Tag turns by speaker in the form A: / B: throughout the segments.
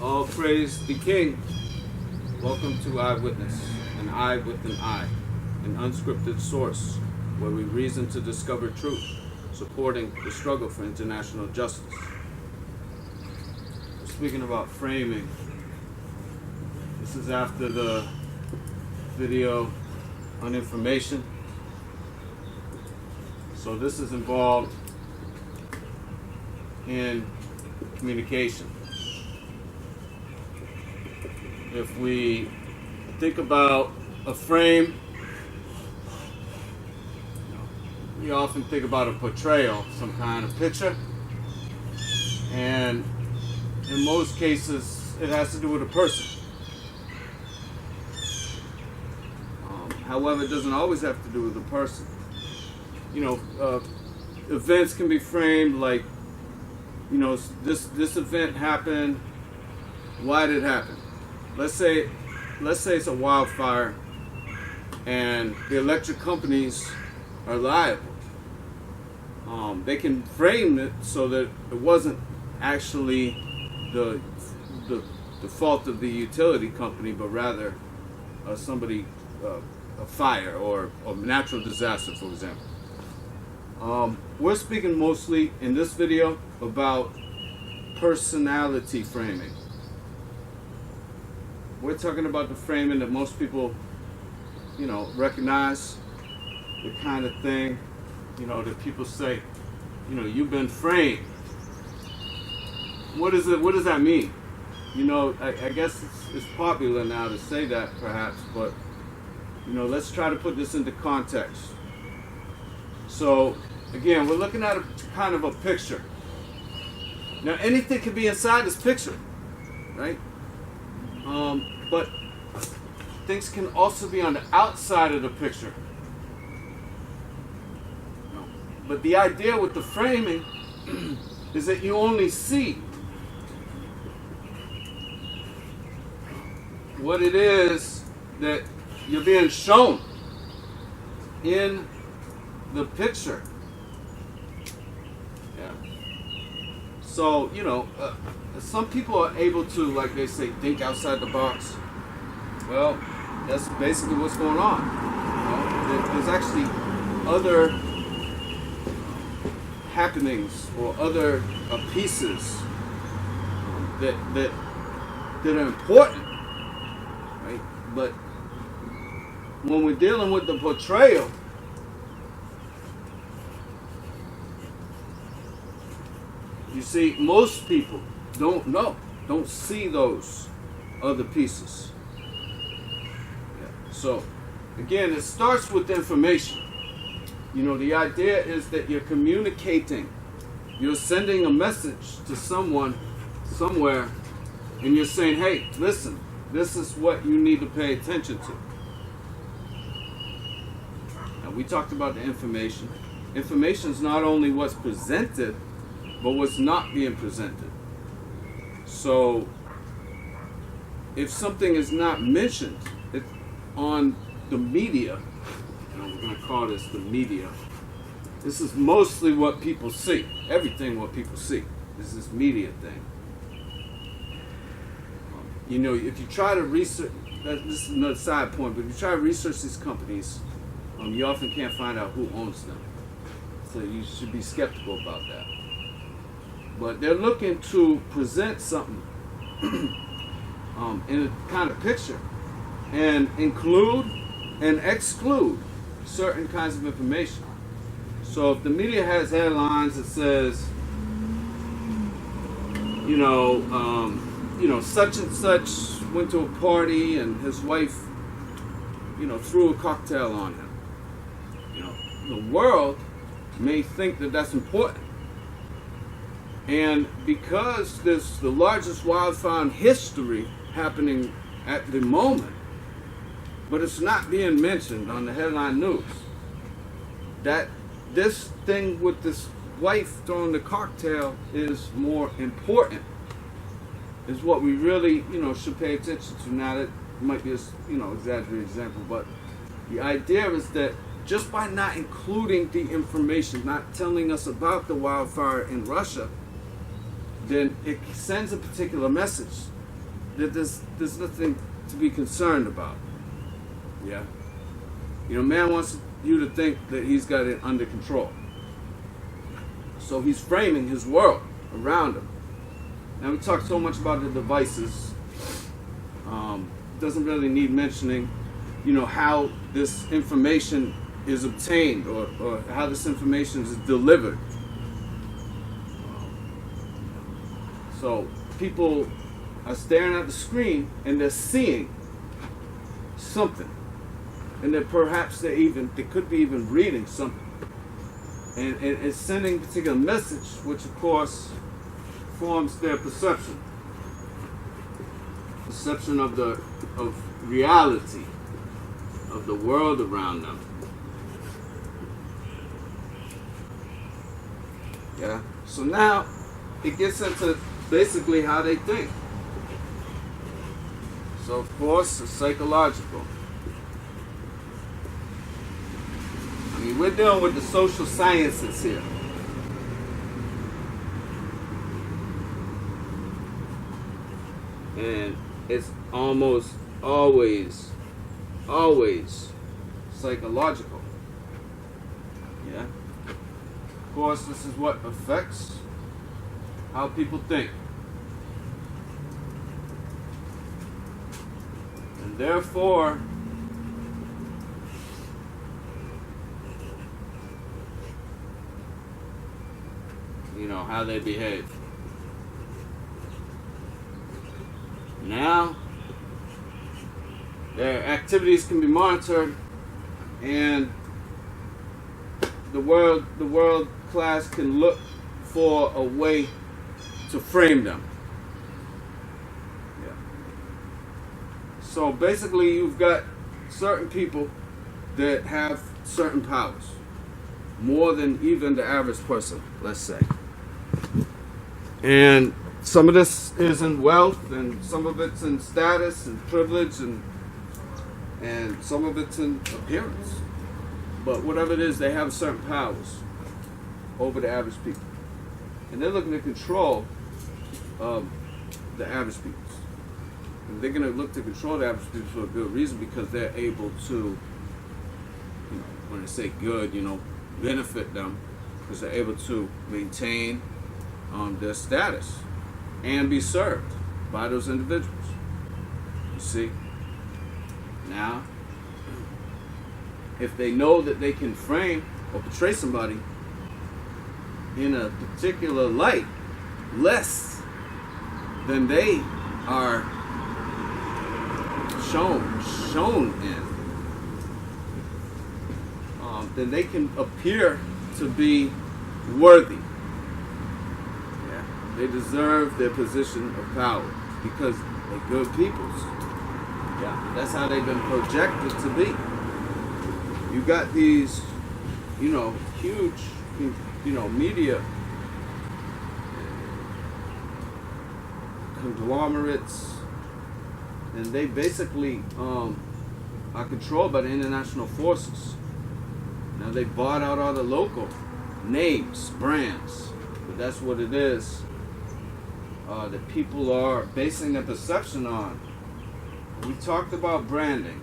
A: All praise the King. Welcome to Eyewitness, an eye with an eye, an unscripted source where we reason to discover truth, supporting the struggle for international justice. We're speaking about framing. This is after the video on information. So this is involved in communication. If we think about a frame, we often think about a portrayal, some kind of picture, and in most cases it has to do with a person. However, it doesn't always have to do with a person. Events can be framed like, this event happened. Why did it happen? Let's say it's a wildfire and the electric companies are liable. They can frame it so that it wasn't actually the fault of the utility company, but rather a fire or a natural disaster, for example. We're speaking mostly in this video about personality framing. We're talking about the framing that most people, recognize, the kind of thing, that people say, you've been framed. What is it? What does that mean? I guess it's popular now to say that, perhaps, but let's try to put this into context. So again, we're looking at a kind of a picture. Now, anything can be inside this picture, right? But things can also be on the outside of the picture. But the idea with the framing is that you only see what it is that you're being shown in the picture. Yeah. So, some people are able to, like they say, think outside the box. Well, that's basically what's going on. There's actually other happenings or other pieces that are important, right? But when we're dealing with the portrayal, you see, most people don't see those other pieces. Yeah. So, again, it starts with information. The idea is that you're communicating. You're sending a message to someone, somewhere, and you're saying, hey, listen, this is what you need to pay attention to. Now, we talked about the information. Information is not only what's presented, but what's not being presented. So, if something is not mentioned on the media, we're going to call this the media. This is mostly what people see. Everything what people see is this media thing. If you try to research, this is another side point, but if you try to research these companies, you often can't find out who owns them. So you should be skeptical about that. But they're looking to present something in a kind of picture and include and exclude certain kinds of information. So if the media has headlines that says, such and such went to a party and his wife, threw a cocktail on him. The world may think that that's important. And because there's the largest wildfire in history happening at the moment, but it's not being mentioned on the headline news, that this thing with this wife throwing the cocktail is more important, is what we really, should pay attention to. Now, that might be a, exaggerated example, but the idea is that just by not including the information, not telling us about the wildfire in Russia, then it sends a particular message. there's nothing to be concerned about. Yeah. Man wants you to think that he's got it under control. So he's framing his world around him. Now we talk so much about the devices. Doesn't really need mentioning, how this information is obtained or how this information is delivered. So people are staring at the screen and they're seeing something, and that perhaps they could be even reading something, and it's sending a particular message, which of course forms their perception of reality, of the world around them. Yeah. So now it gets into basically how they think. So of course it's psychological. We're dealing with the social sciences here. And it's almost always psychological. Yeah. Of course, this is what affects how people think. And therefore, how they behave. Now, their activities can be monitored, and the world class can look for a way to frame them. Yeah. So basically, you've got certain people that have certain powers, more than even the average person, let's say. And some of this is in wealth, and some of it's in status and privilege, and some of it's in appearance. But whatever it is, they have certain powers over the average people. And they're looking to control the average people. And they're going to look to control the average people for a good reason, because they're able to, when I say good, benefit them, because they're able to maintain their status and be served by those individuals. You see? Now, if they know that they can frame or portray somebody in a particular light less than they are shown in, then they can appear to be worthy. Yeah. They deserve their position of power because they're good peoples. Yeah, that's how they've been projected to be. You got these, huge, media conglomerates, and they basically are controlled by the international forces. Now they bought out all the local names, brands, but that's what it is that people are basing their perception on. We talked about branding.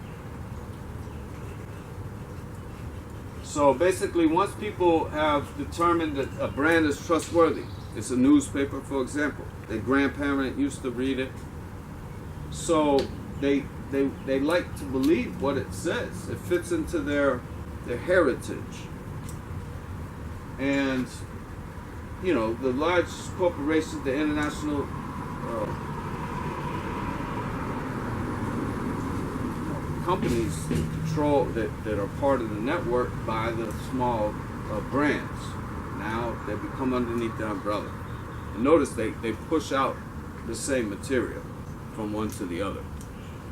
A: So basically, once people have determined that a brand is trustworthy, it's a newspaper, for example. Their grandparent used to read it. So they like to believe what it says. It fits into their heritage. And, the large corporations, the international companies control that are part of the network by the small brands. Now they become underneath the umbrella. And notice they push out the same material from one to the other.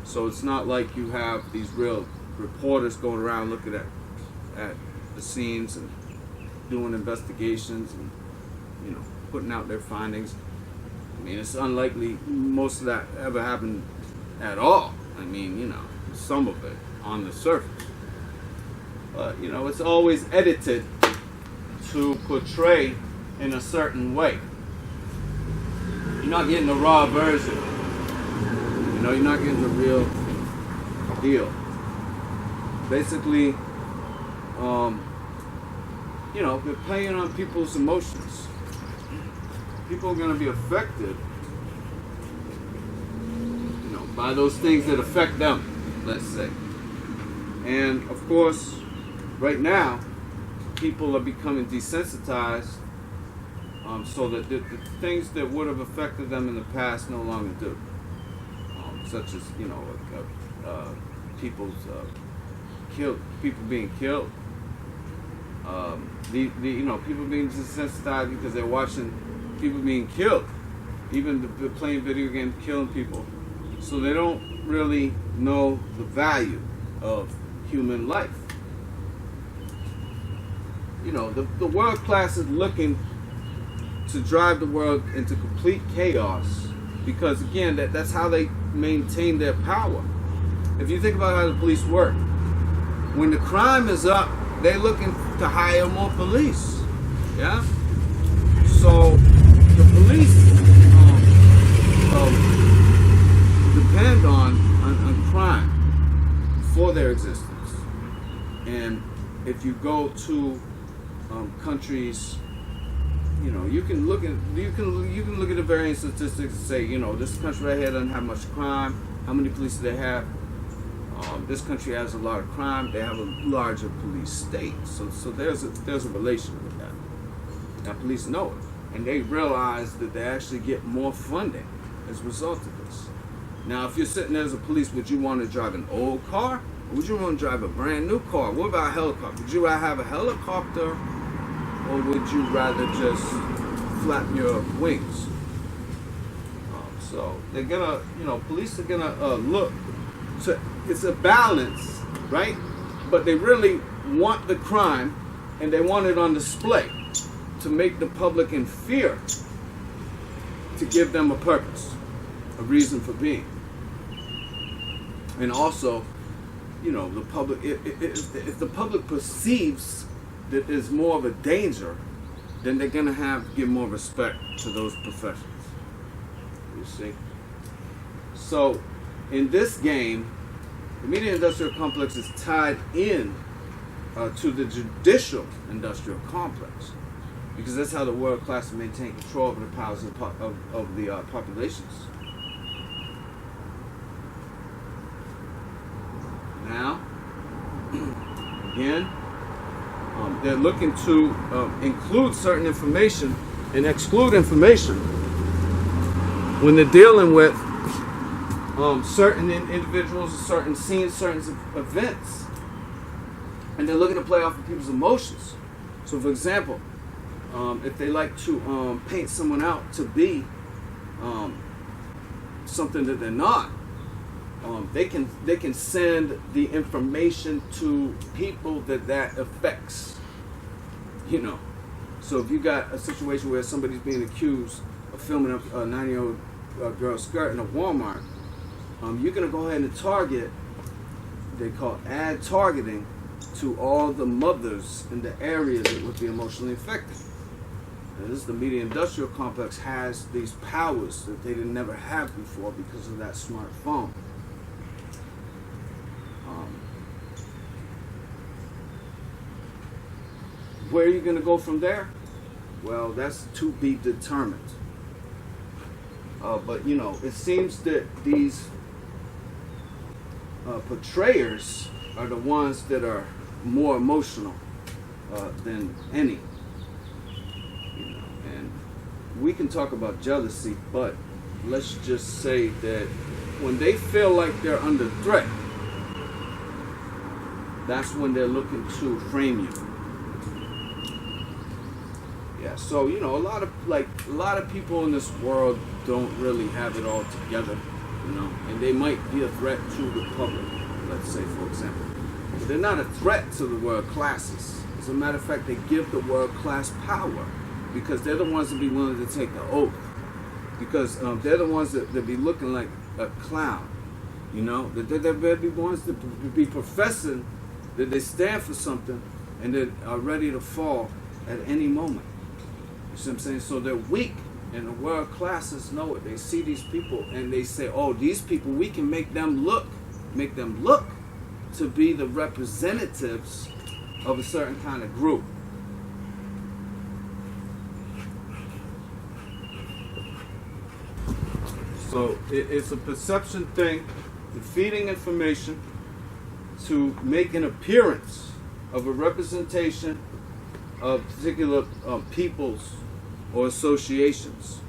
A: So it's not like you have these real reporters going around looking at the scenes and doing investigations and putting out their findings. I mean, it's unlikely most of that ever happened at all. I mean, some of it on the surface. But, it's always edited to portray in a certain way. You're not getting a raw version You know, you're not getting the real deal. Basically, you know, they're playing on people's emotions. People are going to be affected, you know, by those things that affect them, let's say. And of course, right now, people are becoming desensitized, so that the things that would have affected them in the past no longer do, such as, you know, people's people being killed. You know, people being desensitized because they're watching people being killed, even the playing video games killing people, so they don't really know the value of human life. You know, the world class is looking to drive the world into complete chaos, because again, that's how they maintain their power. If you think about how the police work, when the crime is up, they're looking to hire more police. Yeah? So the police depend on crime for their existence. And if you go to countries, you know, you can look at the various statistics and say, you know, this country right here doesn't have much crime. How many police do they have? This country has a lot of crime. They have a larger police state. So there's a relation with that. Now police know it, and they realize that they actually get more funding as a result of this. Now, if you're sitting there as a police, would you want to drive an old car, or would you want to drive a brand new car? What about a helicopter? Would you rather have a helicopter, or would you rather just flap your wings? So they're gonna, you know, police are gonna look. So it's a balance, right? But they really want the crime, and they want it on display to make the public in fear, to give them a purpose, a reason for being. And also, you know, the public, if the public perceives that there's more of a danger, then they're going to give more respect to those professions. You see? So, in this game, the media industrial complex is tied in to the judicial industrial complex, because that's how the world class maintain control over the powers of the populations. Now, again, they're looking to include certain information and exclude information when they're dealing with certain individuals, certain scenes, certain events, and they're looking to play off of people's emotions. So, for example, if they like to paint someone out to be something that they're not, they can send the information to people that affects. You know, so if you got a situation where somebody's being accused of filming a 9-year-old girl skirt in a Walmart, you're gonna go ahead and target. They call ad targeting to all the mothers in the area that would be emotionally affected. And this, the media industrial complex has these powers that they didn't never have before because of that smartphone. Where are you going to go from there? Well, that's to be determined. But, you know, it seems that these portrayers are the ones that are more emotional than any. You know, and we can talk about jealousy, but let's just say that when they feel like they're under threat, that's when they're looking to frame you. Yeah, so you know, a lot of people in this world don't really have it all together, you know, and they might be a threat to the public, let's say, for example. But they're not a threat to the world classes. As a matter of fact, they give the world class power because they're the ones that be willing to take the oath, because they're the ones that be looking like a clown, you know, that they're the ones that be professing that they stand for something and that are ready to fall at any moment. You see what I'm saying? So they're weak And the world classes know it. They see these people and they say, oh, these people, we can make them look to be the representatives of a certain kind of group. So it's a perception thing, feeding information to make an appearance of a representation of particular peoples or associations.